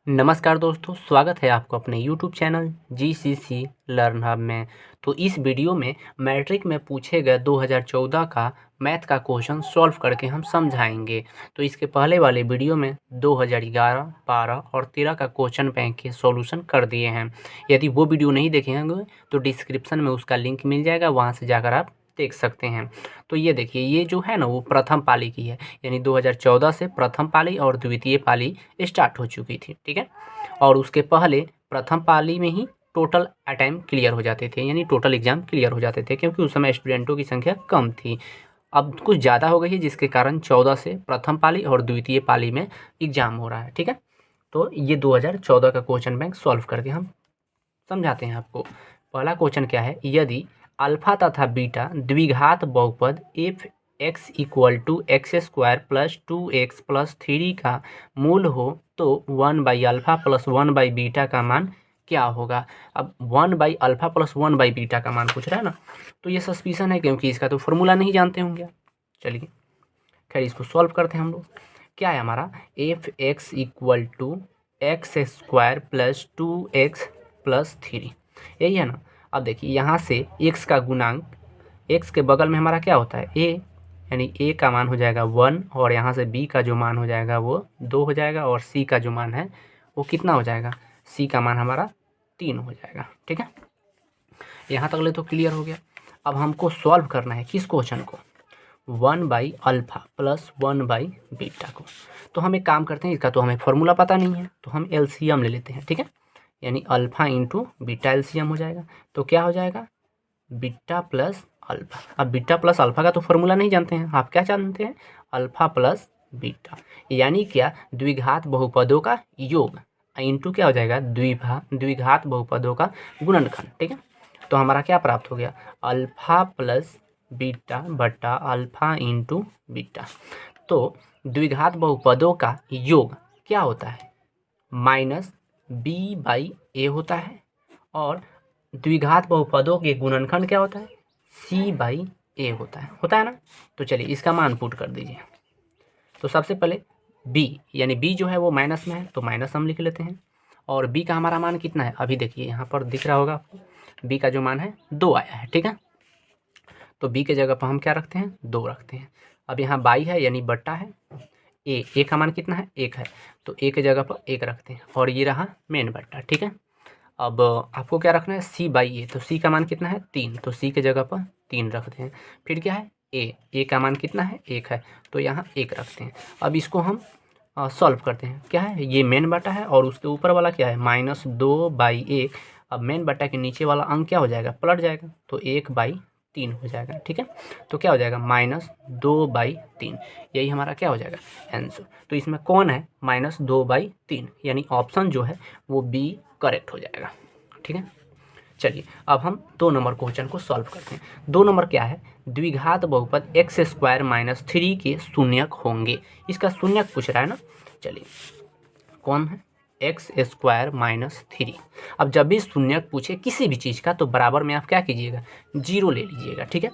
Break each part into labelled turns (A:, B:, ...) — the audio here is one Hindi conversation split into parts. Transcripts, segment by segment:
A: नमस्कार दोस्तों, स्वागत है आपको अपने YouTube channel GCC learn hub में। तो इस वीडियो में मैट्रिक में पूछे गए 2014 का मैथ का क्वेश्चन सॉल्व करके हम समझाएंगे। तो इसके पहले वाले वीडियो में 2011, 12 और 13 का क्वेश्चन बैंक के सॉल्यूशन कर दिए हैं। यदि वो वीडियो नहीं देखे होंगे तो डिस्क्रिप्शन में उसका लिंक मिल जाएगा, वहाँ से जाकर आप देख सकते हैं। तो ये देखिए, ये जो है ना वो प्रथम पाली की है, यानी 2014 से प्रथम पाली और द्वितीय पाली स्टार्ट हो चुकी थी, ठीक है। और उसके पहले प्रथम पाली में ही टोटल अटेम्प्ट क्लियर हो जाते थे, यानी टोटल एग्जाम क्लियर हो जाते थे, क्योंकि उस समय स्टूडेंटों की संख्या कम थी। अब कुछ ज़्यादा हो गई है, जिसके कारण 14 से प्रथम पाली और द्वितीय पाली में एग्जाम हो रहा है, ठीक है। तो ये 2014 का क्वेश्चन बैंक सॉल्व करके हम समझाते हैं आपको। पहला क्वेश्चन क्या है, यदि अल्फा तथा बीटा द्विघात बहुपद F X equal to X square plus 2x plus 3 का मूल हो तो 1/अल्फा प्लस 1/बीटा का मान क्या होगा। अब 1/अल्फा प्लस 1/बीटा का मान पूछ रहा है ना, तो ये सस्पिशन है, क्योंकि इसका तो फॉर्मूला नहीं जानते होंगे आप। चलिए खैर, इसको सॉल्व करते हैं हम लोग। क्या है हमारा, F X equal to X square plus 2x plus 3, यही है ना। अब देखिए, यहाँ से x का गुणांक, x के बगल में हमारा क्या होता है a, यानी a का मान हो जाएगा 1, और यहाँ से b का जो मान हो जाएगा वो 2 हो जाएगा, और c का जो मान है वो कितना हो जाएगा, c का मान हमारा 3 हो जाएगा, ठीक है। यहाँ तक ले तो क्लियर हो गया। अब हमको सॉल्व करना है किस क्वेश्चन को, 1/अल्फा प्लस 1/बीटा को। तो हम एक काम करते हैं, इसका तो हमें फॉर्मूला पता नहीं है, तो हम एलसीएम ले लेते हैं, ठीक है। यानी अल्फा इंटू बीटा एलसीएम हो जाएगा। तो क्या हो जाएगा, बीटा प्लस अल्फा। अब बीटा प्लस अल्फा का तो फॉर्मूला नहीं जानते हैं, आप क्या जानते हैं, अल्फा प्लस बीटा, यानी क्या, द्विघात बहुपदों का योग इंटू क्या हो जाएगा, द्विघात बहुपदों का गुणनखंड, ठीक है। तो हमारा क्या प्राप्त हो गया, अल्फा प्लस बीटा बटा अल्फा इंटू बीटा। तो द्विघात बहुपदों का योग क्या होता है, माइनस b/a होता है, और द्विघात बहुपदों के गुणनखंड क्या होता है, c/a होता है ना। तो चलिए इसका मान पुट कर दीजिए। तो सबसे पहले b, यानी b जो है वो माइनस में है, तो माइनस हम लिख लेते हैं। और b का हमारा मान कितना है, अभी देखिए यहाँ पर दिख रहा होगा आपको, b का जो मान है 2 आया है, ठीक है। तो b के जगह पर हम क्या रखते हैं, 2 रखते हैं। अब यहाँ बाई है, यानी बट्टा है, ए का मान कितना है, 1 है, तो a के जगह पर 1 रखते हैं, और ये रहा मेन बट्टा, ठीक है। अब आपको क्या रखना है, c/a, तो c का मान कितना है, 3, तो c के जगह पर 3 रखते हैं। फिर क्या है, a का मान कितना है, 1 है, तो यहाँ 1 रखते हैं। अब इसको हम सॉल्व करते हैं। क्या है, ये मेन बटा है, और उसके ऊपर वाला क्या है, -2/1। अब मेन बटा के नीचे वाला अंक क्या हो जाएगा, पलट जाएगा, तो 1/3 हो जाएगा, ठीक है। तो क्या हो जाएगा, -2/3, यही हमारा क्या हो जाएगा, आंसर। तो इसमें कौन है, -2/3, यानी ऑप्शन जो है वो बी करेक्ट हो जाएगा, ठीक है। चलिए अब हम 2 नंबर क्वेश्चन को सॉल्व करते हैं। 2 नंबर क्या है, द्विघात बहुपद एक्स स्क्वायर माइनस 3 के शून्यक होंगे। इसका शून्यक पूछ रहा है ना। चलिए कौन है, एक्स स्क्वायर माइनस 3। अब जब भी शून्यक पूछे किसी भी चीज़ का, तो बराबर में आप क्या कीजिएगा, 0 ले लीजिएगा, ठीक है।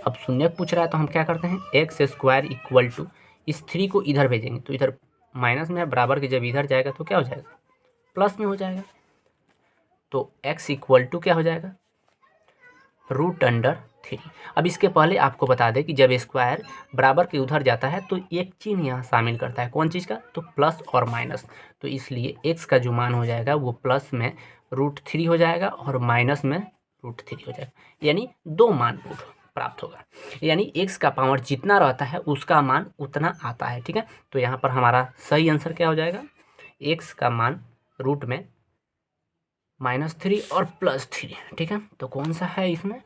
A: अब शून्यक पूछ रहा है तो हम क्या करते हैं, एक्स स्क्वायर इक्वल टू, इस 3 को इधर भेजेंगे, तो इधर माइनस में है, बराबर के जब इधर जाएगा तो क्या हो जाएगा, प्लस में हो जाएगा। तो x इक्वल टू क्या हो जाएगा, √3। अब इसके पहले आपको बता दें कि जब स्क्वायर बराबर के उधर जाता है तो एक चिन्ह यहाँ शामिल करता है, कौन चीज़ का, तो प्लस और माइनस। तो इसलिए x का जो मान हो जाएगा वो प्लस में √3 हो जाएगा, और माइनस में √3 हो जाएगा, यानी 2 मान प्राप्त होगा। यानी x का पावर जितना रहता है उसका मान उतना आता है, ठीक है। तो यहाँ पर हमारा सही आंसर क्या हो जाएगा, x का मान रूट में -3 और +3, ठीक है। तो कौन सा है इसमें,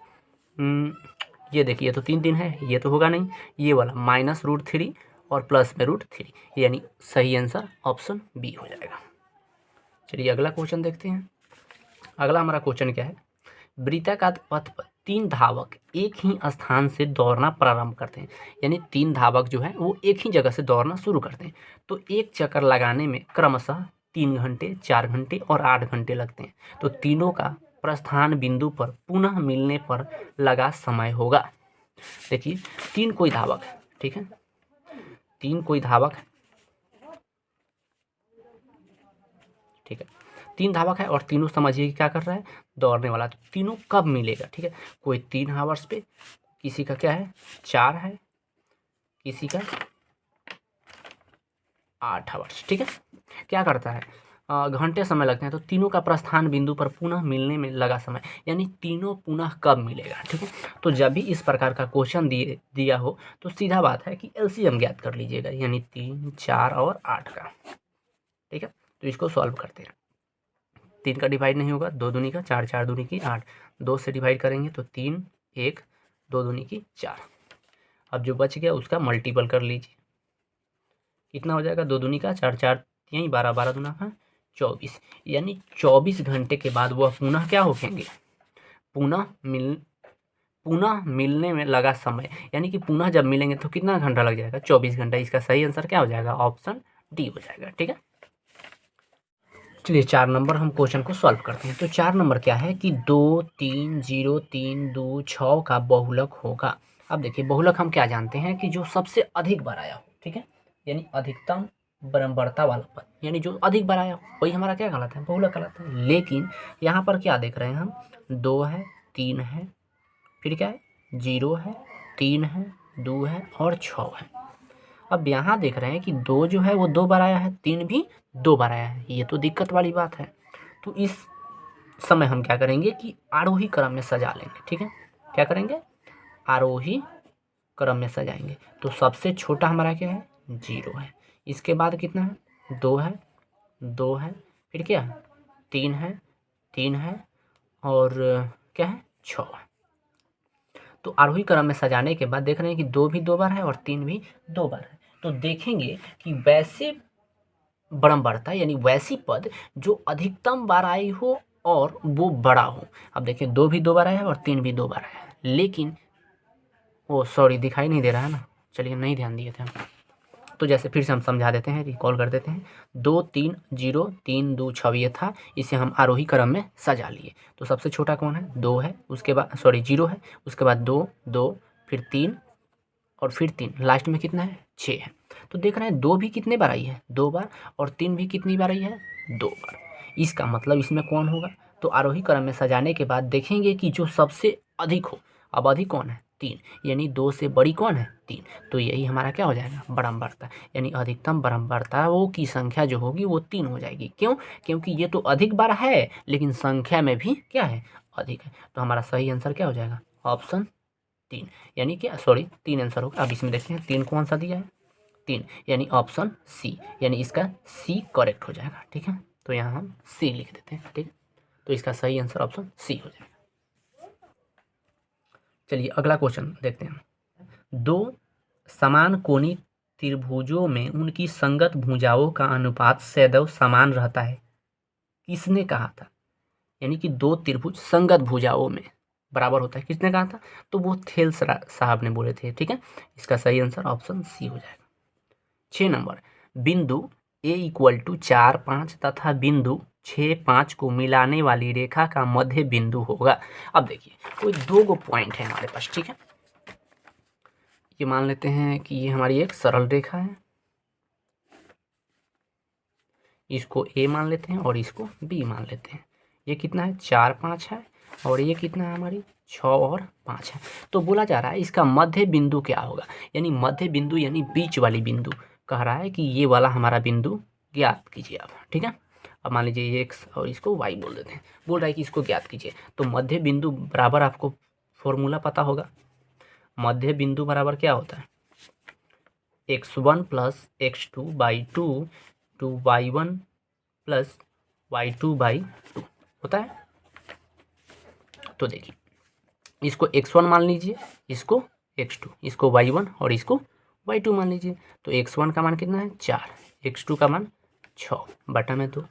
A: ये देखिए, ये तो 3 है, ये तो होगा नहीं, ये वाला -√3 और प्लस में √3, यानी सही आंसर ऑप्शन बी हो जाएगा। चलिए अगला क्वेश्चन देखते हैं। अगला हमारा क्वेश्चन क्या है, वृत्ताकार पथ पर 3 धावक एक ही स्थान से दौड़ना प्रारंभ करते हैं, यानी 3 धावक जो है वो एक ही जगह से दौड़ना शुरू करते हैं। तो एक चक्कर लगाने में क्रमशः 3 घंटे, 4 घंटे और 8 घंटे लगते हैं। तो तीनों का प्रस्थान बिंदु पर पुनः मिलने पर लगा समय होगा। देखिए 3 कोई धावक है, ठीक है, 3 कोई धावक है, ठीक है। 3 धावक है और तीनों समझिए कि क्या कर रहा है, दौड़ने वाला। तो तीनों कब मिलेगा, ठीक है। कोई 3 हावर्स पे, किसी का क्या है 4 है, किसी का 8 हावर्स, ठीक है। क्या करता है, घंटे समय लगते हैं, तो तीनों का प्रस्थान बिंदु पर पुनः मिलने में लगा समय, यानी तीनों पुनः कब मिलेगा, ठीक है। तो जब भी इस प्रकार का क्वेश्चन दिया हो तो सीधा बात है कि एलसीएम ज्ञात कर लीजिएगा, यानी 3, 4 और 8 का, ठीक है। तो इसको सॉल्व करते हैं। 3 का डिवाइड नहीं होगा, 2 दूनी का 4, 4 दूनी की 8, 2 से डिवाइड करेंगे तो 3, 1, 2 दूनी की 4। अब जो बच गया उसका मल्टीपल कर लीजिए, कितना हो जाएगा, 2 दूनी का 4, 4 यहीं 12, 12 दूना का 24, यानी 24 घंटे के बाद वह पुनः क्या होंगे, पुनः मिलने में लगा समय, यानी कि पुनः जब मिलेंगे तो कितना घंटा लग जाएगा, 24 घंटा। इसका सही आंसर क्या हो जाएगा, ऑप्शन डी हो जाएगा, ठीक है। चलिए 4 नंबर हम क्वेश्चन को सॉल्व करते हैं। तो 4 नंबर क्या है कि 2, 3, 0, 3, 2, 6 का बहुलक होगा। अब देखिए बहुलक हम क्या जानते हैं कि जो सबसे अधिक बार आया हो, ठीक है, यानी अधिकतम बराबरता वाला पद, यानी जो अधिक बार आया हो वही हमारा क्या कहलाता है, बहुलक कहलाता है। लेकिन यहाँ पर क्या देख रहे हैं हम, 2 है, 3 है, फिर क्या है 0 है, 3 है, 2 है और 6 है। अब यहाँ देख रहे हैं कि 2 जो है वो 2 बार आया है, 3 भी 2 बार आया है, ये तो दिक्कत वाली बात है। तो इस समय हम क्या करेंगे कि आरोही क्रम में सजा लेंगे, ठीक है। क्या करेंगे, आरोही क्रम में सजाएंगे। तो सबसे छोटा हमारा क्या है, 0 है, इसके बाद कितना है, 2 है, 2 है, फिर क्या है 3 है, 3 है और क्या है 6 है। तो आरोही क्रम में सजाने के बाद देख रहे हैं कि 2 भी 2 बार है और 3 भी 2 बार है। तो देखेंगे कि वैसे बराबरता यानी वैसी पद जो अधिकतम बार आई हो और वो बड़ा हो। अब देखिए 2 भी 2 बार आया है और 3 भी 2 बार आया है, लेकिन ओ सॉरी दिखाई नहीं दे रहा है ना, चलिए नहीं ध्यान दिए थे हम। तो जैसे फिर से हम समझा देते हैं, रिकॉल कर देते हैं। 2, 3, 0, 3, 2, 6 ये था, इसे हम आरोही क्रम में सजा लिए। तो सबसे छोटा कौन है, 2 है, उसके बाद सॉरी 0 है, उसके बाद 2, 2, फिर 3 और फिर 3, लास्ट में कितना है 6 है। तो देख रहे हैं 2 भी कितने बार आई है, 2 बार, और 3 भी कितनी बार आई है, 2 बार। इसका मतलब इसमें कौन होगा, तो आरोही क्रम में सजाने के बाद देखेंगे कि जो सबसे अधिक हो। अब अधिक कौन है, 3, यानी 2 से बड़ी कौन है, 3। तो यही हमारा क्या हो जाएगा, बराबरता, यानी अधिकतम बराबरता वो की संख्या जो होगी वो 3 हो जाएगी। क्यों, क्योंकि ये तो अधिक बार है लेकिन संख्या में भी क्या है, अधिक है। तो हमारा सही आंसर क्या हो जाएगा, ऑप्शन 3, यानी कि सॉरी 3 आंसर होगा। अब इसमें देखते हैं 3 कौन सा दिया है, 3, यानी ऑप्शन सी, यानी इसका सी करेक्ट हो जाएगा, ठीक है। तो यहाँ हम सी लिख देते हैं, ठीक है। तो इसका सही आंसर ऑप्शन सी हो जाएगा। चलिए अगला क्वेश्चन देखते हैं। 2 समान कोणीय त्रिभुजों में उनकी संगत भुजाओं का अनुपात सदैव समान रहता है, किसने कहा था। यानी कि 2 त्रिभुज संगत भुजाओं में बराबर होता है, किसने कहा था, तो वो थेल साहब ने बोले थे, ठीक है। इसका सही आंसर ऑप्शन सी हो जाएगा। 6 नंबर, बिंदु ए इक्वल टू 4, 5 तथा बिंदु 6, 5 को मिलाने वाली रेखा का मध्य बिंदु होगा। अब देखिए कोई 2 पॉइंट है हमारे पास, ठीक है। ये मान लेते हैं कि ये हमारी एक सरल रेखा है, इसको ए मान लेते हैं और इसको बी मान लेते हैं। ये कितना है 4, 5 है और ये कितना है हमारी 6 और 5 है। तो बोला जा रहा है इसका मध्य बिंदु क्या होगा, यानी मध्य बिंदु यानी बीच वाली बिंदु। कह रहा है कि ये वाला हमारा बिंदु ज्ञात कीजिए आप, ठीक है। अब मान लीजिए ये एक्स और इसको वाई बोल देते हैं, बोल रहा है कि इसको ज्ञात कीजिए। तो मध्य बिंदु बराबर आपको फॉर्मूला पता होगा, मध्य बिंदु बराबर क्या होता है, x1 plus x2 by 2 to y1 plus y2/2 होता है। तो देखिए इसको x1 मान लीजिए, इसको x2, इसको y1 और इसको y2 मान लीजिए। तो x1 का मान कितना है 4, x2 का मान 6 बटा में 2,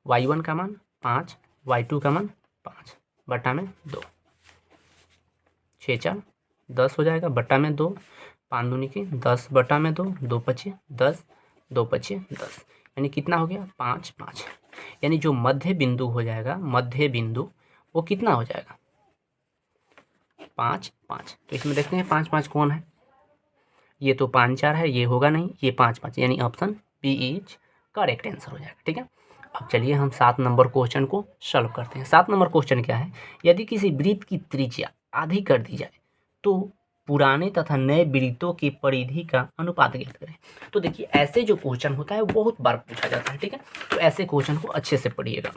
A: y1 का मान 5, y2 का मान 5 बटा में 2, 6 4 10 हो जाएगा बटा में 2, 5 दूनी की 10 बटा में 2, 2 पचे 10, 2 पचे 10, यानी कितना हो गया 5, 5। यानी जो मध्य बिंदु हो जाएगा, मध्य बिंदु वो कितना हो जाएगा 5, 5। तो इसमें देखते हैं 5, 5 कौन है, ये तो 5, 4 है, ये होगा नहीं, ये 5, 5, यानी option B is correct answer हो जाएगा, ठीक है। अब चलिए हम 7 नंबर क्वेश्चन को सॉल्व करते हैं। 7 नंबर क्वेश्चन क्या है, यदि किसी वृत्त की त्रिज्या आधी कर दी जाए तो पुराने तथा नए वृत्तों की परिधि का अनुपात ज्ञात करें। तो देखिए ऐसे जो क्वेश्चन होता है वो बहुत बार पूछा जाता है, ठीक है। तो ऐसे क्वेश्चन को अच्छे से पढ़िएगा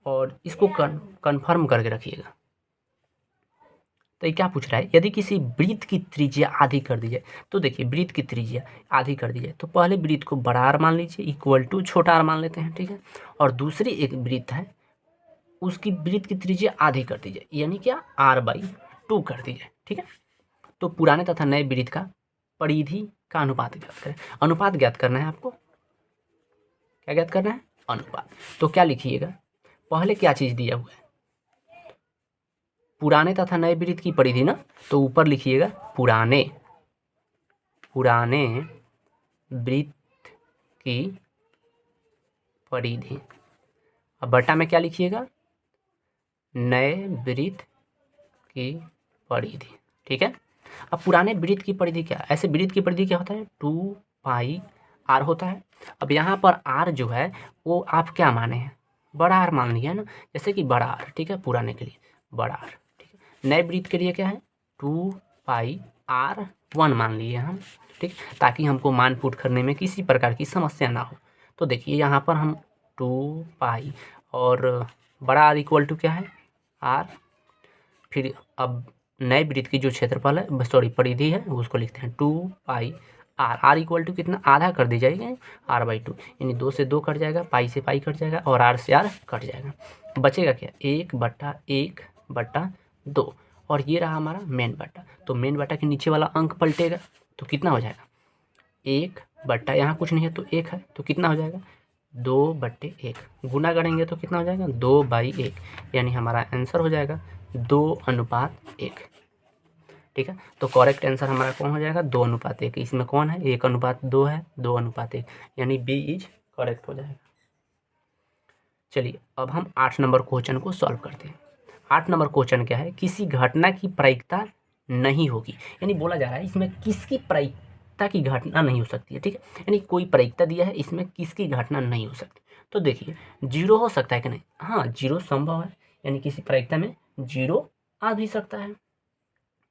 A: और इसको कन्फर्म करके रखिएगा। तो ये क्या पूछ रहा है, यदि किसी वृत्त की त्रिज्या आधी कर दी जाए, तो देखिए वृत्त की त्रिज्या आधी कर दी जाए तो पहले वृत्त को बड़ा आर मान लीजिए इक्वल टू छोटा आर मान लेते हैं, ठीक है। और दूसरी एक वृत्त है उसकी वृत्त की त्रिज्या आधी कर दी जाए, यानी क्या r/2 कर दी जाए, ठीक है। तो पुराने तथा नए वृत्त का परिधि का अनुपात ज्ञात करें। अनुपात ज्ञात करना है आपको, क्या ज्ञात करना है, अनुपात। तो क्या लिखिएगा, पहले क्या चीज दिया हुआ है, पुराने तथा नए वृत्त की परिधि ना, तो ऊपर लिखिएगा पुराने वृत्त की परिधि। अब बटा में क्या लिखिएगा, नए वृत्त की परिधि, ठीक है। अब पुराने वृत्त की परिधि क्या, ऐसे वृत्त की परिधि क्या होता है, 2πr होता है। अब यहाँ पर r जो है वो आप क्या माने हैं, बड़ा आर मान लिया है ना, जैसे कि बड़ा आर, ठीक है, पुराने के लिए बड़ा आर, ठीक है। नए वृत्त के लिए क्या है, 2πr1 मान लिए हम, ठीक, ताकि हमको मान पुट करने में किसी प्रकार की समस्या ना हो। तो देखिए यहाँ पर हम 2π और बड़ा आर इक्वल टू क्या है r, फिर अब नए वृत्त की जो क्षेत्रफल है, सॉरी परिधि है, उसको लिखते हैं 2πr। r इक्वल टू कितना, आधा कर दी जाएगी r/2, यानी 2 से 2 कट जाएगा, पाई से पाई कट जाएगा और r से r कट जाएगा। बचेगा क्या, 1/1/2, और ये रहा हमारा मेन बटा। तो मेन बटा के नीचे वाला अंक पलटेगा तो कितना हो जाएगा, 1 यहाँ कुछ नहीं है तो 1 है, तो कितना हो जाएगा 2/1। गुना करेंगे तो कितना हो जाएगा 2/1, यानी हमारा आंसर हो जाएगा 2:1, ठीक है। तो करेक्ट आंसर हमारा कौन हो जाएगा, 2:1। इसमें कौन है, 1:2 है, 2:1, यानी बी इज करेक्ट हो जाएगा। चलिए अब हम 8 नंबर क्वेश्चन को सॉल्व करते हैं। 8 नंबर क्वेश्चन क्या है, किसी घटना की प्रायिकता नहीं होगी, यानी बोला जा रहा है इसमें किसकी प्रायिकता की घटना नहीं हो सकती है, ठीक है। यानी कोई प्रायिकता दिया है, इसमें किसकी घटना नहीं हो सकती। तो देखिए 0 हो सकता है कि नहीं, हाँ 0 संभव है, यानी किसी प्रायिकता में 0 आ भी सकता है,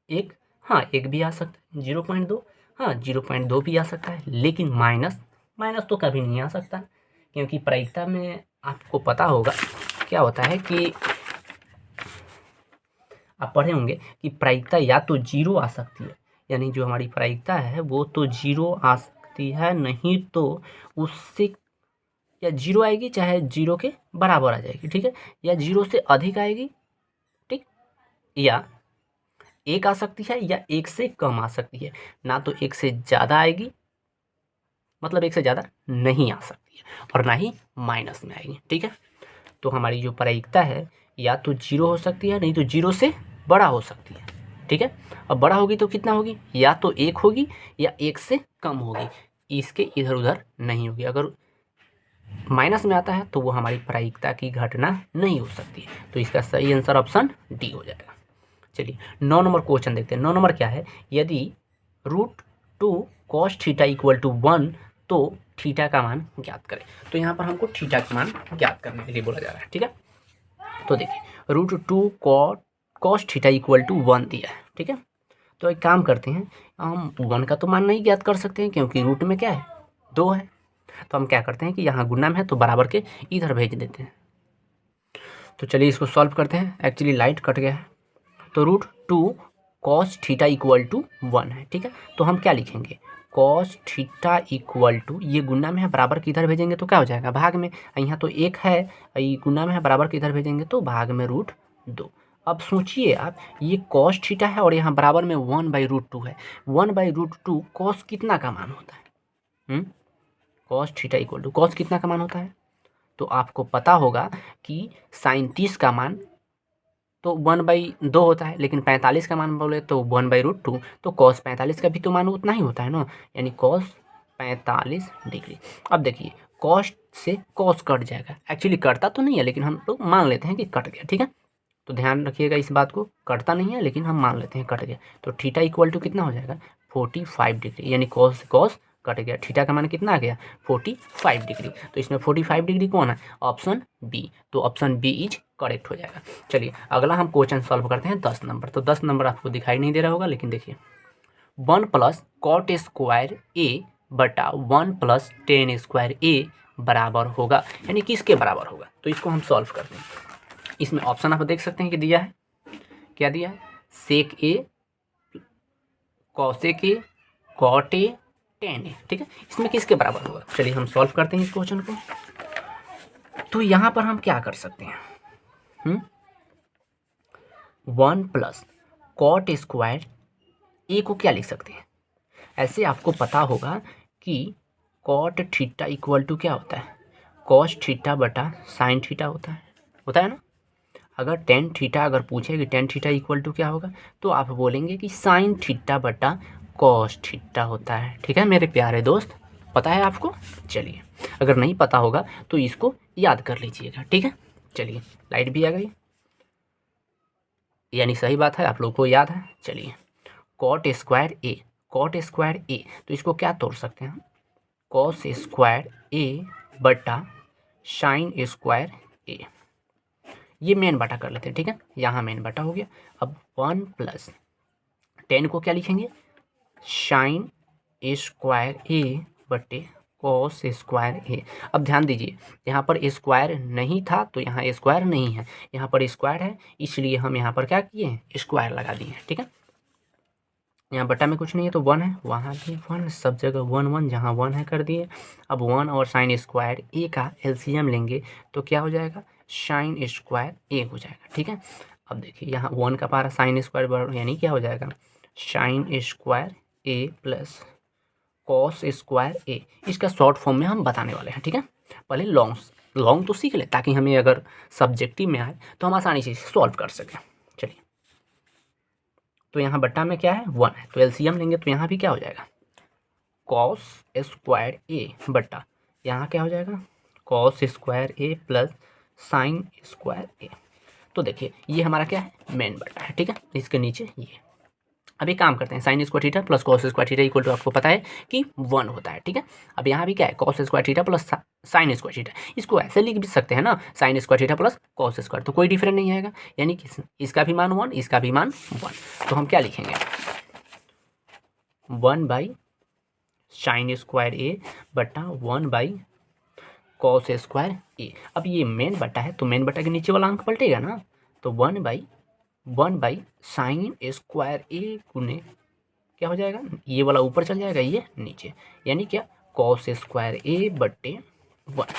A: एक, हाँ 1 भी आ सकता है, 0.2, हाँ 0.2 भी आ सकता है, लेकिन माइनस तो कभी नहीं आ सकता, क्योंकि प्रायिकता में आपको पता होगा क्या होता है कि आप पढ़े होंगे कि प्रायिकता या तो 0 आ सकती है, यानी जो हमारी प्रायिकता है वो तो 0 आ सकती है, नहीं तो उससे या 0 आएगी चाहे 0 के बराबर आ जाएगी, ठीक है, या 0 से अधिक आएगी, ठीक, या 1 आ सकती है या 1 से कम आ सकती है, ना तो 1 से ज़्यादा आएगी, मतलब 1 से ज़्यादा नहीं आ सकती है, और ना ही माइनस में आएगी, ठीक है। तो हमारी जो प्रायिकता है या तो 0 हो सकती है, नहीं तो 0 से बड़ा हो सकती है, ठीक है। अब बड़ा होगी तो कितना होगी, या तो 1 होगी या 1 से कम होगी, इसके इधर उधर नहीं होगी। अगर माइनस में आता है तो वो हमारी प्रायिकता की घटना नहीं हो सकती, तो इसका सही आंसर ऑप्शन डी हो जाएगा। चलिए 9 नंबर क्वेश्चन देखते हैं। 9 नंबर क्या है, यदि √2 cos थीटा इक्वल टू 1 तो थीटा का मान ज्ञात करें। तो यहाँ पर हमको थीटा का मान ज्ञात करने के लिए बोला जा रहा है, ठीक है। तो देखिए √2 cos थीटा इक्वल टू 1 दिया है, ठीक है। तो एक काम करते हैं, हम 1 का तो मान नहीं ज्ञात कर सकते हैं क्योंकि रूट में क्या है 2 है, तो हम क्या करते हैं कि यहाँ गुणा में है तो बराबर के इधर भेज देते हैं। तो चलिए इसको सॉल्व करते हैं, एक्चुअली लाइट कट गया है। तो √2 cos थीटा इक्वल टू 1 है, ठीक है। तो हम क्या लिखेंगे, cos थीटा इक्वल टू, ये गुना में है बराबर के इधर भेजेंगे तो क्या हो जाएगा भाग में, यहाँ तो 1 है, ये गुना में है बराबर के इधर भेजेंगे तो भाग में √2। अब सोचिए आप, ये cos थीटा है और यहाँ बराबर में 1/√2 है, 1/√2 cos कितना का मान होता है, cos theta equal to cos कितना का मान होता है, तो आपको पता होगा कि sin 30 का मान तो 1/2 होता है, लेकिन 45 का मान बोले तो 1/√2, तो cos 45 का भी तो मान उतना ही होता है ना, यानी cos 45 डिग्री। अब देखिए cos से cos कट जाएगा, एक्चुअली कटता तो नहीं है लेकिन हम लोग मान लेते हैं कि कट गया, ठीक है। तो ध्यान रखिएगा इस बात को, कटता नहीं है लेकिन हम मान लेते हैं कट गया। तो थीटा इक्वल टू कितना हो जाएगा 45 डिग्री, यानी cos से cos कट गया, थीटा का मान कितना आ गया 45 डिग्री। तो इसमें 45 डिग्री कौन है, ऑप्शन बी। तो ऑप्शन बी इज करेक्ट हो जाएगा। चलिए अगला हम क्वेश्चन सॉल्व करते हैं 10 नंबर। तो 10 नंबर आपको दिखाई नहीं दे रहा होगा, लेकिन देखिए 1 प्लस कॉट स्क्वायर ए बटा 1 प्लस टेन स्क्वायर ए बराबर होगा, यानी किसके बराबर होगा। तो इसको हम सॉल्व करते हैं। इसमें ऑप्शन आप देख सकते हैं कि दिया है, क्या दिया है, sec A, cosec A, cot A, tan A. ठीक है, इसमें किसके बराबर होगा। चलिए हम सॉल्व करते हैं इस क्वेश्चन को। तो यहाँ पर हम क्या कर सकते हैं, 1 प्लस कॉट स्क्वायर ए को क्या लिख सकते हैं, ऐसे आपको पता होगा कि कॉट थीटा इक्वल टू क्या होता है, कॉस थीटा बटा साइन थीटा होता है ना। अगर टेन थीटा अगर पूछे कि टेन थीटा इक्वल टू क्या होगा, तो आप बोलेंगे कि साइन थीटा बटा कॉस थीटा होता है। ठीक है मेरे प्यारे दोस्त, पता है आपको। चलिए अगर नहीं पता होगा तो इसको याद कर लीजिएगा। ठीक है, चलिए लाइट भी आ गई, यानी सही बात है, आप लोग को याद है। चलिए कॉट स्क्वायर ए, कॉट स्क्वायर ए, तो इसको क्या तोड़ सकते हैं, कॉस स्क्वायर ए बटा साइन स्क्वायर ए। ये मेन बटा कर लेते हैं। ठीक है, यहाँ मेन बटा हो गया। अब 1 प्लस 10 को क्या लिखेंगे, साइन स्क्वायर ए बटे कॉस स्क्वायर ए। अब ध्यान दीजिए, यहाँ पर स्क्वायर नहीं था तो यहाँ स्क्वायर नहीं है, यहाँ पर स्क्वायर है, इसलिए हम यहाँ पर क्या किए हैं, स्क्वायर लगा दिए। ठीक है, यहाँ बटा में कुछ नहीं है तो 1 है, वहाँ भी 1, सब जगह 1 1, जहाँ 1 है कर दिए। अब 1 और साइन स्क्वायर ए का एलसीएम लेंगे तो क्या हो जाएगा, साइन स्क्वायर ए हो जाएगा। ठीक है, अब देखिए यहाँ 1 का पारा साइन स्क्वायर बराबर, यानी क्या हो जाएगा, साइन स्क्वायर ए प्लस कॉस स्क्वायर ए। इसका शॉर्ट फॉर्म में हम बताने वाले हैं। ठीक है, पहले लॉन्ग तो सीख ले, ताकि हमें अगर सब्जेक्टिव में आए तो हम आसानी से सॉल्व कर सकें। चलिए, तो यहाँ बट्टा में क्या है, 1 है, तो एलसीएम लेंगे तो यहाँ भी क्या हो जाएगा, कॉस स्क्वायर ए बट्टा यहाँ क्या हो जाएगा, कॉस स्क्वायर ए प्लस साइन स्क्वायर ए। तो देखिए ये हमारा क्या है, मेन बट्टा है। ठीक है, इसके नीचे ये। अब एक काम करते हैं, sine square theta plus cos square theta equal to आपको पता है कि 1 होता है। ठीक है, अब यहाँ भी क्या है, cos square theta plus sign square theta. इसको ऐसे लिख भी सकते हैं ना, sign square theta plus cos square, तो कोई डिफरेंस नहीं आएगा, यानी कि इसका भी मान 1, इसका भी मान 1। तो हम क्या लिखेंगे, 1 बाई साइन स्क्वायर ए बटा 1 बाई कॉस स्क्वायर ए। अब ये मेन बटा है तो मेन बटा के नीचे वाला अंक पलटेगा ना, तो 1 बाई साइन स्क्वायर ए गुने क्या हो जाएगा, ये वाला ऊपर चल जाएगा, ये नीचे, यानी क्या, कॉस स्क्वायर ए बटे 1।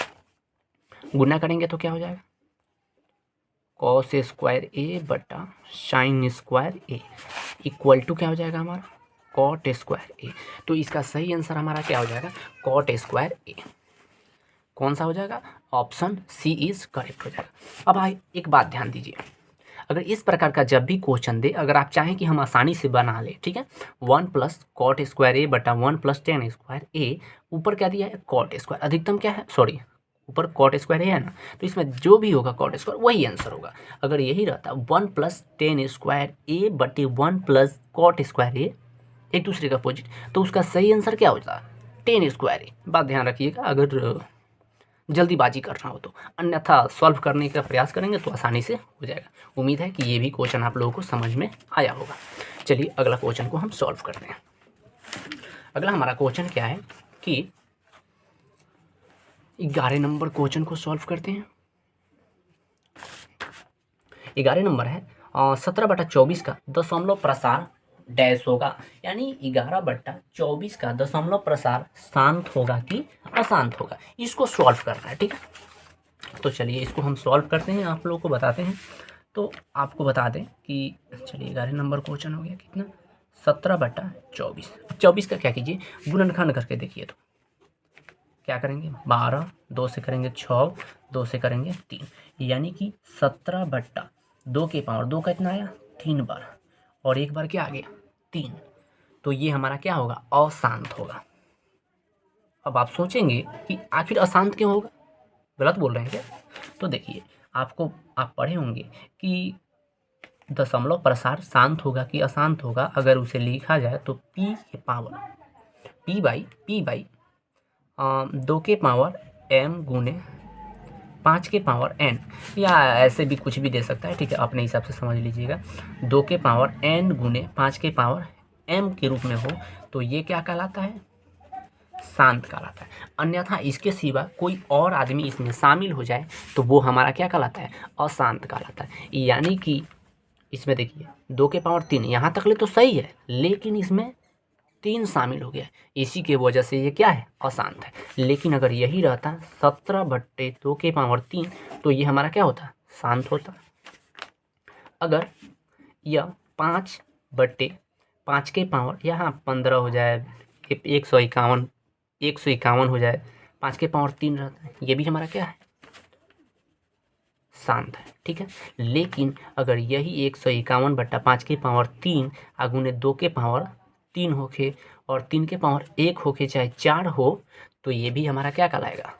A: गुना करेंगे तो क्या हो जाएगा, कॉस स्क्वायर ए बटा sine square A equal to क्या हो जाएगा हमारा, कॉट स्क्वायर ए। तो इसका सही आंसर हमारा क्या हो जाएगा, कॉट स्क्वायर ए। कौन सा हो जाएगा, ऑप्शन सी इज करेक्ट हो जाएगा। अब आइए एक बात ध्यान दीजिए, अगर इस प्रकार का जब भी क्वेश्चन दे, अगर आप चाहें कि हम आसानी से बना ले, ठीक है, 1 प्लस कॉट स्क्वायर ए बटा 1 प्लस टेन स्क्वायर ए, ऊपर क्या दिया है, कॉट स्क्वायर, अधिकतम क्या है, सॉरी ऊपर कॉट स्क्वायर है ना, तो इसमें जो भी होगा कॉट स्क्वायर वही आंसर होगा। अगर यही रहता 1 प्लस टेन स्क्वायर ए बटे 1 प्लस कॉट स्क्वायर ए, एक दूसरे का अपोजिट, तो उसका सही आंसर क्या होता, टेन स्क्वायर ए। बात ध्यान रखिएगा अगर जल्दीबाजी करना हो तो, अन्यथा सॉल्व करने का प्रयास करेंगे तो आसानी से हो जाएगा। उम्मीद है कि ये भी क्वेश्चन आप लोगों को समझ में आया होगा। चलिए अगला क्वेश्चन को हम सॉल्व करते हैं। अगला हमारा क्वेश्चन क्या है कि 11 नंबर क्वेश्चन को सॉल्व करते हैं। 11 नंबर है 17/24 का दशमलव प्रसार डैश होगा, यानी 11/24 का दशमलव प्रसार शांत होगा कि अशांत होगा, इसको सॉल्व करना है। ठीक है, तो चलिए इसको हम सॉल्व करते हैं, आप लोगों को बताते हैं। तो आपको बता दें कि चलिए 11 नंबर क्वेश्चन हो गया कितना, 17/24। 24 का क्या कीजिए, गुणनखंड करके देखिए, तो क्या करेंगे, 12, 2 से करेंगे 6, 2 से करेंगे 3, यानी कि 17/2 के पावर 2 का इतना आया 3 बार, और एक बार क्या आ गया 3, तो ये हमारा क्या होगा, अशांत होगा। अब आप सोचेंगे कि आखिर अशांत क्यों होगा, गलत बोल रहे हैं क्या, तो देखिए आप पढ़े होंगे कि दशमलव प्रसार शांत होगा कि अशांत होगा, अगर उसे लिखा जाए तो पी बाई 2 के पावर m गुने 5 के पावर n, या ऐसे भी कुछ भी दे सकता है, ठीक है, अपने हिसाब से समझ लीजिएगा। 2 के पावर n गुने 5 के पावर m के रूप में हो तो ये क्या कहलाता है? शांत कहलाता है। अन्यथा इसके सिवा कोई और आदमी इसमें शामिल हो जाए तो वो हमारा क्या कहलाता है? अशांत कहलाता है। यानी कि इसमें देखिए 2 के पावर 3 यहाँ तक ले तो सही है, लेकिन इसमें 3 शामिल हो गया, इसी के वजह से ये क्या है? अशांत है। लेकिन अगर यही रहता 17/2 के पावर 3 तो ये हमारा क्या होता? शांत होता। अगर यह 5/5 के पावर यहाँ 15 हो जाए, 151 हो जाए, 5 के पावर 3 रहता है, ये भी हमारा क्या है? शांत है, ठीक है। लेकिन अगर यही 151/5 के पावर 3 गुने 2 के पावर 3 होके और 3 के पावर 1 होके चाहे 4 हो तो ये भी हमारा क्या कहलाएगा?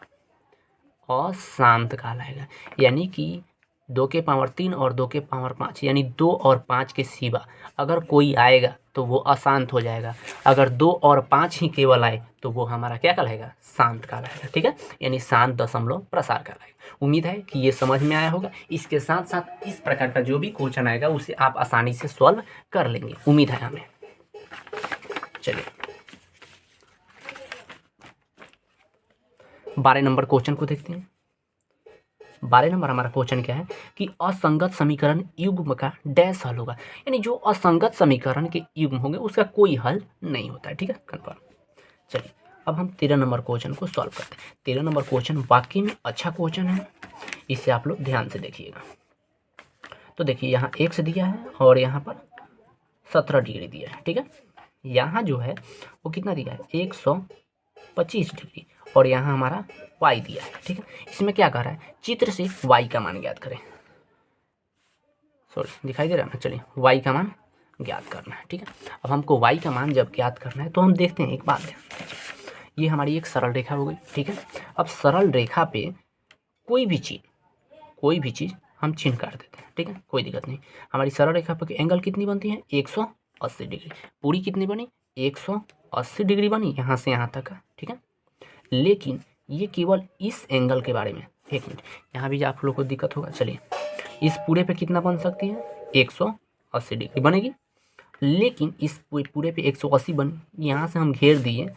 A: अशांत कहलाएगा। यानी कि 2 के पावर 3 और 2 के पावर 5 यानी 2 और 5 के सिवा अगर कोई आएगा तो वो अशांत हो जाएगा। अगर 2 और 5 ही केवल आए तो वो हमारा क्या कहलाएगा? शांत कहलाएगा, ठीक है। यानी शांत दशमलव प्रसार कहलाएगा। उम्मीद है कि ये समझ में आया होगा। इसके साथ साथ इस प्रकार का जो भी क्वेश्चन आएगा उसे आप आसानी से सॉल्व कर लेंगे, उम्मीद है हमें। चलिए 12 नंबर क्वेश्चन को देखते हैं। 12 नंबर हमारा क्वेश्चन क्या है कि असंगत समीकरण युग्म का डैश हल होगा। यानी जो असंगत समीकरण के युग्म होंगे उसका कोई हल नहीं होता है, ठीक है, कन्फर्म। चलिए अब हम 13 नंबर क्वेश्चन को सॉल्व करते हैं। 13 नंबर क्वेश्चन वाकई में अच्छा क्वेश्चन है, इसे आप लोग ध्यान से देखिएगा। तो देखिए यहाँ x दिया है और यहाँ पर 17 डिग्री दिया है, ठीक है। यहाँ जो है वो कितना दिया है? 125 डिग्री, और यहाँ हमारा y दिया है, ठीक है। इसमें क्या कर रहा है? चित्र से y का मान ज्ञात करें। सॉरी, दिखाई दे रहा है ना? चलिए y का मान ज्ञात करना है, ठीक है। अब हमको y का मान जब ज्ञात करना है तो हम देखते हैं एक बात ध्यान, ये हमारी एक सरल रेखा हो गई, ठीक है। अब सरल रेखा पे कोई भी चीज़ हम चिन्ह काट देते हैं, ठीक है, कोई दिक्कत नहीं। हमारी सरल रेखा पर एंगल कितनी बनती है? 180 डिग्री। पूरी कितनी बनी? 180 डिग्री बनी यहाँ से यहाँ तक का, ठीक है। लेकिन ये केवल इस एंगल के बारे में, एक मिनट, यहाँ भी आप लोग को दिक्कत होगा। चलिए इस पूरे पे कितना बन सकती है? 180 डिग्री बनेगी। लेकिन इस पूरे पे 180 बनी, यहाँ से हम घेर दिए,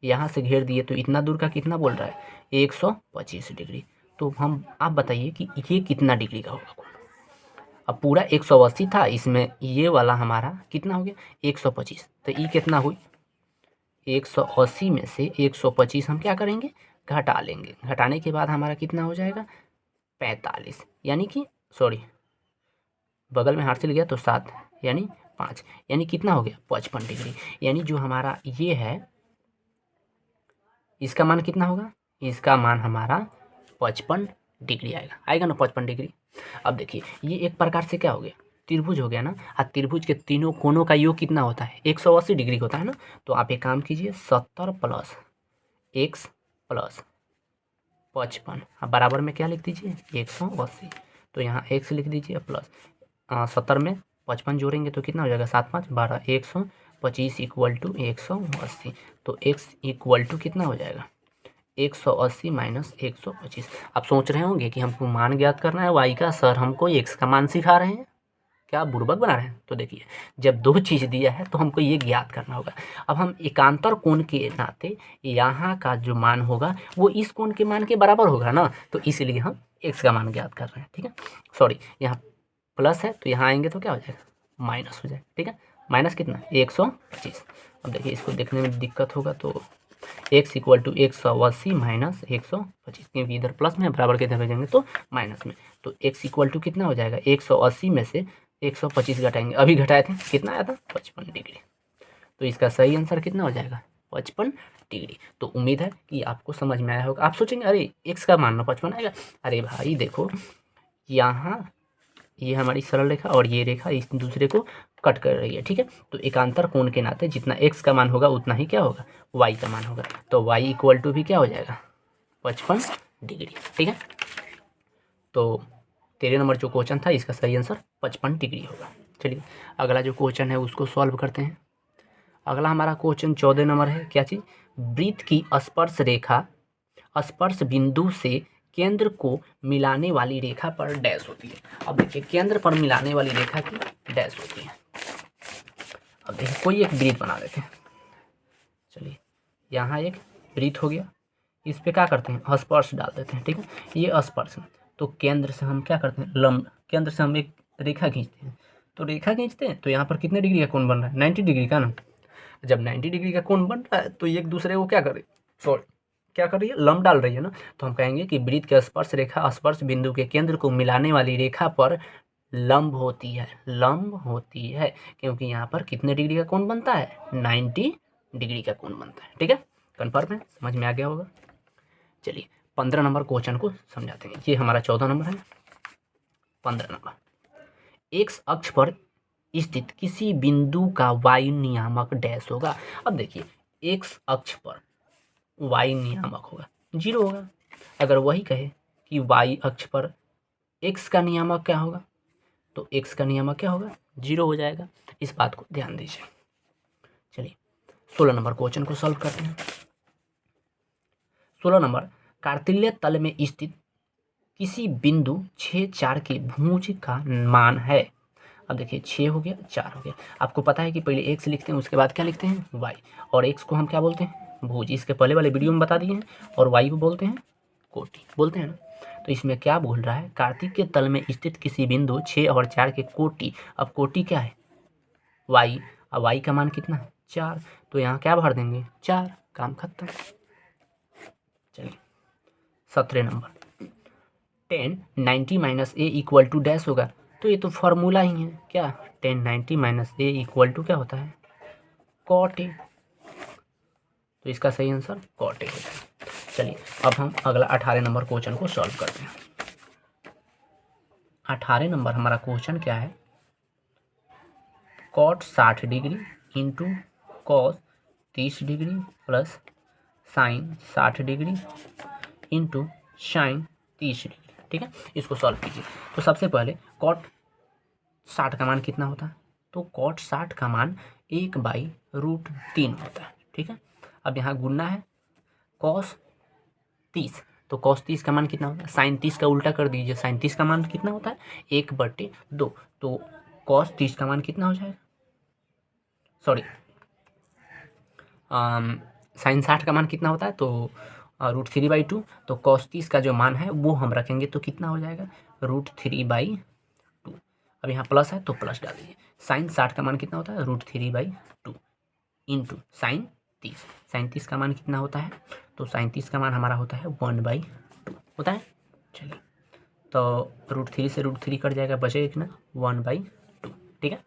A: यहाँ से घेर दिए तो इतना दूर का कितना बोल रहा है? 125 डिग्री। तो हम आप बताइए कि ये कितना डिग्री का होगा? अब पूरा 180 था, इसमें ये वाला हमारा कितना हो गया? 125। तो ये कितना हुई? 180 में से 125 हम क्या करेंगे? घटा लेंगे। घटाने के बाद हमारा कितना हो जाएगा? 45। यानी कि सॉरी, बगल में हाथ चल गया तो 7 यानी 5, यानी कितना हो गया? 55 डिग्री। यानी जो हमारा ये है इसका मान कितना होगा? इसका मान हमारा 55 डिग्री आएगा ना? 55 डिग्री। अब देखिए ये एक प्रकार से क्या हो गया? त्रिभुज हो गया ना। और त्रिभुज के तीनों कोनों का योग कितना होता है? 180 डिग्री होता है ना। तो आप एक काम कीजिए, 70 + x + 55 बराबर में क्या लिख दीजिए? 180। तो यहाँ x लिख दीजिए प्लस 70 में 55 जोड़ेंगे तो कितना हो जाएगा? 7 5 12, 125 = 180। तो x = कितना हो जाएगा? 180 - 125। आप सोच रहे होंगे कि हमको मान ज्ञात करना है y का, सर हमको x का मान सिखा रहे हैं क्या, आप बुड़बक बना रहे हैं? तो देखिए जब दो चीज़ दिया है तो हमको ये ज्ञात करना होगा। अब हम एकांतर कोण के नाते यहाँ का जो मान होगा वो इस कोण के मान के बराबर होगा ना, तो इसलिए हम x का मान ज्ञात कर रहे हैं, ठीक है। सॉरी, यहाँ प्लस है तो यहाँ आएंगे तो क्या हो जाएगा? माइनस हो जाएगा, ठीक है। माइनस कितना? 125। अब देखिए इसको देखने में दिक्कत होगा तो x = 180 - 125, क्योंकि इधर प्लस में बराबर के इधर भेजेंगे तो माइनस में। तो x = कितना हो जाएगा? 180 में से 125 घटाएंगे, अभी घटाए थे, कितना आया था? 55 डिग्री। तो इसका सही आंसर कितना हो जाएगा? 55 डिग्री। तो उम्मीद है कि आपको समझ में आया होगा। आप सोचेंगे अरे x का मान 55 आएगा। अरे भाई देखो, यहाँ ये हमारी सरल रेखा और ये रेखा इस दूसरे को कट कर रही है, ठीक है। तो एकांतर कोण के नाते जितना x का मान होगा उतना ही क्या होगा? y का मान होगा। तो y = भी क्या हो जाएगा? 55 डिग्री, ठीक है। तो 13 नंबर जो क्वेश्चन था इसका सही आंसर 55 डिग्री होगा। चलिए अगला जो क्वेश्चन है उसको सॉल्व करते हैं। अगला हमारा क्वेश्चन 14 नंबर है, क्या चीज़, वृत्त की स्पर्श रेखा स्पर्श बिंदु से केंद्र को मिलाने वाली रेखा पर डैश होती है। अब देखिए केंद्र पर मिलाने वाली रेखा की डैश होती है। अब देखिए कोई एक वृत्त बना देते हैं, चलिए यहाँ एक वृत्त हो गया, इस पे क्या करते हैं, स्पर्श डाल देते हैं, ठीक है, ये स्पर्श है। तो केंद्र से हम क्या करते हैं, लंब, केंद्र से हम एक रेखा खींचते हैं, तो रेखा खींचते हैं तो यहाँ पर कितने डिग्री का कोण बन रहा है, 90 डिग्री का ना। जब 90 डिग्री का कोण बन रहा है तो एक दूसरे को क्या करे, सॉरी क्या कर रही है, लंब डाल रही है ना। तो हम कहेंगे कि वृत्त के स्पर्श रेखा स्पर्श बिंदु के केंद्र को मिलाने वाली रेखा पर लंब होती है, लंब होती है, क्योंकि यहाँ पर कितने डिग्री का कोण बनता है, 90 डिग्री का कोण बनता है। ठीक है, कन्फर्म है, समझ में आ गया होगा। चलिए 15 नंबर क्वेश्चन को समझाते हैं। ये हमारा 14 नंबर है। 15 नंबर, एक्स अक्ष पर स्थित किसी बिंदु का वायु नियामक डैश होगा। अब देखिए एक्स अक्ष पर वायु नियामक होगा 0 होगा। अगर वही कहे कि वाई अक्ष पर एक्स का नियामक क्या होगा, तो एक्स का नियामक क्या होगा, 0 हो जाएगा। इस बात को ध्यान दीजिए। चलिए 16 नंबर क्वेश्चन को सॉल्व करते हैं। 16 नंबर, कार्तिल्य तल में स्थित किसी बिंदु 6 4 के भुज का मान है। अब देखिए 6 हो गया 4 हो गया। आपको पता है कि पहले एक्स लिखते हैं उसके बाद क्या लिखते हैं, वाई, और एक्स को हम क्या बोलते हैं, भुज, इसके पहले वाले वीडियो में बता दिए हैं, और वाई को बोलते हैं कोटि, बोलते हैं ना। तो इसमें क्या बोल रहा है, कार्तिक के तल में स्थित किसी बिंदु 6 और 4 के कोटि। अब कोटि क्या है, वाई, अब वाई का मान कितना है, 4, तो यहाँ क्या भर देंगे, 4, काम खत्म। चलिए 17 number, 10 90 minus A equal to dash होगा। तो ये तो फॉर्मूला ही है, क्या, 10 90 माइनस ए इक्वल टू क्या होता है, कॉट ए। तो इसका सही आंसर कॉट ए होता है। चलिए अब हम अगला 18 नंबर क्वेश्चन को सॉल्व करते हैं। 18 नंबर हमारा क्वेश्चन क्या है, cot 60 degree into cos 30 degree plus sine 60 degree into sine 30 degree. ठीक है, इसको सॉल्व कीजिए। तो सबसे पहले कॉट 60 का मान कितना होता है, तो कॉट 60 का मान 1/√3 होता है। ठीक है, अब यहाँ गुणना है कॉस 30, तो कॉस 30 का मान कितना होता है, साइन 30 का उल्टा कर दीजिए, साइन 30 का मान कितना होता है, 1/2। तो कॉस 30 का मान कितना हो जाएगा, सॉरी साइन 60 का मान कितना होता है, तो √3/2। तो कॉस 30 का जो मान है वो हम रखेंगे तो कितना हो जाएगा, √3/2। अब यहाँ प्लस है तो प्लस डाल दीजिए। साइन 60 का मान कितना होता है, √3/2 इंटू साइन 30, साइन 30 का मान कितना होता है, तो साइन 30 का मान हमारा होता है 1/2 होता है। चलिए तो √3 से √3 कट जाएगा, बचेगा कितना, 1/2। ठीक है,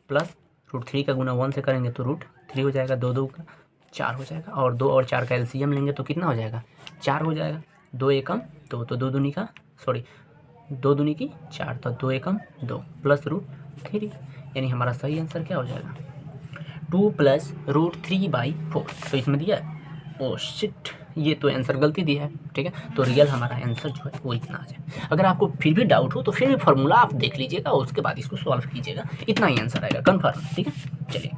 A: प्लस √3 का गुना 1 से करेंगे तो √3 हो जाएगा, 2 2 का 4 हो जाएगा, और 2 और 4 का एलसीएम लेंगे तो कितना हो जाएगा, 4 हो जाएगा। 2 एकम 2, तो 2 दूनी का, सॉरी 2 दूनी की 4, तो 2 एकम 2 प्लस √3, यानी हमारा सही आंसर क्या हो जाएगा, 2 प्लस √3/4। तो इसमें दिया है, ओ शिट, ये तो आंसर गलती दिया है। ठीक है, तो रियल हमारा आंसर जो है वो इतना आ जाए। अगर आपको फिर भी डाउट हो तो फिर भी फार्मूला आप देख लीजिएगा और उसके बाद इसको सॉल्व कीजिएगा, इतना ही आंसर आएगा, कन्फर्म। ठीक है, चलिए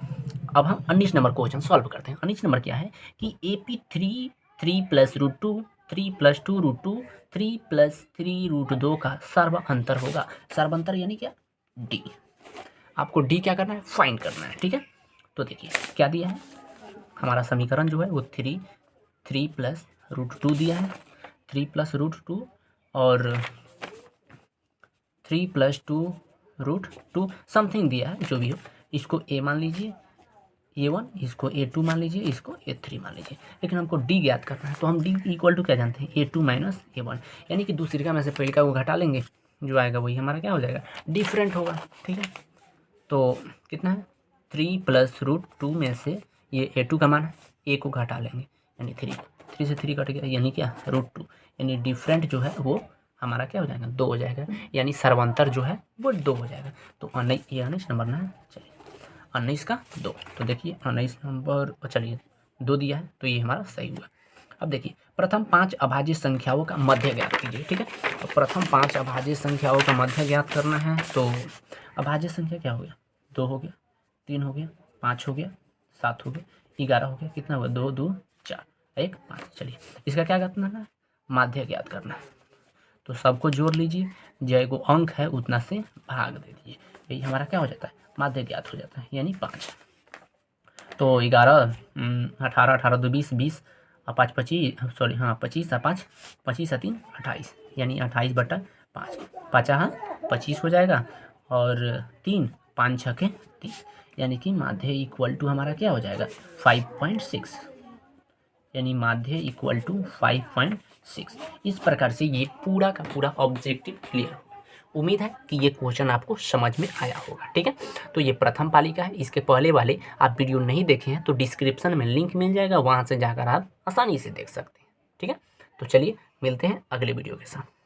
A: अब हम 19 नंबर क्वेश्चन सॉल्व करते हैं। 19 नंबर क्या है कि AP 3 प्लस √2 3 प्लस 2 √2 3 प्लस 3 √2 का सर्वांतर होगा। सर्वांतर यानी क्या, डी। आपको डी क्या करना है, फाइंड करना है। ठीक है, तो देखिए क्या दिया है, हमारा समीकरण जो है वो 3 प्लस √2 दिया है, 3 प्लस √2 और 3 प्लस 2 √2 समथिंग दिया है, जो भी हो। इसको ए मान लीजिए, A1, इसको A2 मान लीजिए, इसको A3 मान लीजिए, लेकिन हमको D ज्ञात करना है। तो हम D इक्वल टू क्या जानते हैं, A2 माइनस A1, यानी कि दूसरी में से पहले का वो घटा लेंगे, जो आएगा वही हमारा क्या हो जाएगा, डिफरेंट होगा। ठीक है, तो कितना है, 3 प्लस √2 में से ये A2 का मान है, A को घटा लेंगे, यानी 3 से 3 कट गया, यानी क्या, √2, यानी डिफरेंट जो है वो हमारा क्या हो जाएगा, 2 हो जाएगा, यानी सर्वांतर जो है वो 2 हो जाएगा। तो 19 नंबर ना है, चलिए 19 का 2। तो देखिए 19 नंबर, चलिए 2 दिया है तो ये हमारा सही हुआ। अब देखिए प्रथम 5 अभाज्य संख्याओं का मध्य ज्ञात कीजिए। ठीक है, तो प्रथम 5 अभाज्य संख्याओं का मध्य ज्ञात करना है। तो अभाज्य संख्या क्या हो गया, 2 हो गया, 3 हो गया, 5 हो गया, 7 हो गया, 11 हो गया, कितना हुआ 2 2 4 1 5। चलिए इसका क्या करना है, माध्य ज्ञात करना है। तो सबको जोड़ लीजिए, जो अंक है उतना से भाग दे दीजिए, यही हमारा क्या हो जाता है, माध्य ज्ञात हो जाता है, यानी 5। तो 11 18 18 2 20 20 और 5 25, सॉरी हाँ 25 और 5 25 और 3 28, यानी 28/5। 5 हाँ 25 हो जाएगा और 3 5 6 के 30, यानी कि माध्य इक्वल टू हमारा क्या हो जाएगा 5.6, यानी माध्य इक्वल टू 5.6। इस प्रकार से ये पूरा का पूरा ऑब्जेक्टिव क्लियर हो। उम्मीद है कि ये क्वेश्चन आपको समझ में आया होगा। ठीक है, तो ये प्रथम पाली का है, इसके पहले वाले आप वीडियो नहीं देखे हैं तो डिस्क्रिप्शन में लिंक मिल जाएगा, वहाँ से जाकर आप आसानी से देख सकते हैं। ठीक है, तो चलिए मिलते हैं अगले वीडियो के साथ।